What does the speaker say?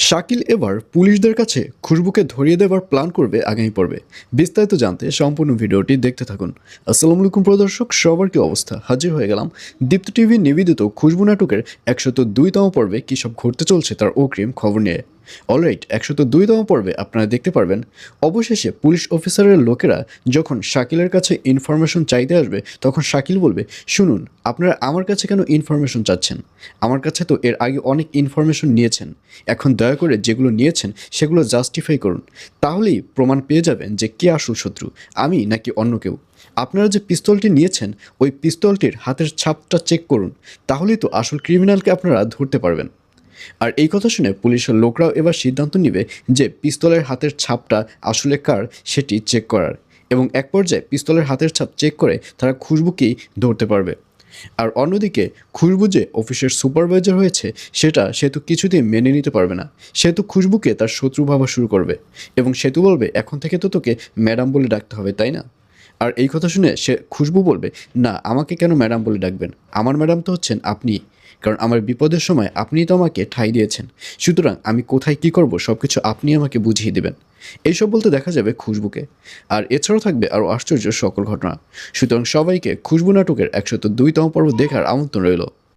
শাকিল এবার পুলিশদের কাছে খুশবুকে ধরিয়ে দেওয়ার প্ল্যান করবে আগামী পর্বে। বিস্তারিত জানতে সম্পূর্ণ ভিডিওটি দেখতে থাকুন। আসসালামু আলাইকুম প্রদর্শক, সবার কি অবস্থা? হাজির হয়ে গেলাম দীপ্ত টিভি নিবেদিত খুশবু নাটকের 102তম পর্বে কী সব ঘটতে চলছে তার অগ্রিম খবর নিয়ে। অলরাইট, 102তম পর্বে আপনারা দেখতে পারবেন অবশেষে পুলিশ অফিসারের লোকেরা যখন শাকিলের কাছে ইনফরমেশন চাইতে আসবে তখন শাকিল বলবে, শুনুন, আপনারা আমার কাছে কেন ইনফরমেশন চাচ্ছেন? আমার কাছে তো এর আগে অনেক ইনফরমেশন নিয়েছেন। এখন দয়া করে যেগুলো নিয়েছেন সেগুলো জাস্টিফাই করুন, তাহলেই প্রমাণ পেয়ে যাবেন যে কে আসল শত্রু, আমি নাকি অন্য কেউ। আপনারা যে পিস্তলটি নিয়েছেন ওই পিস্তলটির হাতের ছাপটা চেক করুন, তাহলেই তো আসল ক্রিমিনালকে আপনারা ধরতে পারবেন। আর এই কথা শুনে পুলিশের লোকরাও এবার সিদ্ধান্ত নেবে যে পিস্তলের হাতের ছাপটা আসলে কার সেটি চেক করার, এবং এক পর্যায়ে পিস্তলের হাতের ছাপ চেক করে তারা খুশবুকেই ধরতে পারবে। আর অন্যদিকে খুশবু যে অফিসের সুপারভাইজার হয়েছে সেটা সেতু কিছুতেই মেনে নিতে পারবে না। সেতু খুশবুকে তার শত্রু ভাবা শুরু করবে এবং সেতু বলবে, এখন থেকে তো তোকে ম্যাডাম বলে ডাকতে হবে, তাই না? আর এই কথা শুনে সে খুশবু বলবে, না, আমাকে কেন ম্যাডাম বলে ডাকবেন? আমার ম্যাডাম তো হচ্ছেন আপনি, কারণ আমার বিপদের সময় আপনিই তো আমাকে ঠাঁই দিয়েছেন। সুতরাং আমি কোথায় কী করব সব কিছু আপনি আমাকে বুঝিয়ে দেবেন। এইসব বলতে দেখা যাবে খুশবুকে। আর এছাড়াও থাকবে আরও আশ্চর্য সকল ঘটনা। সুতরাং সবাইকে খুশবু নাটকের 102তম পর্ব দেখার আমন্ত্রণ রইল।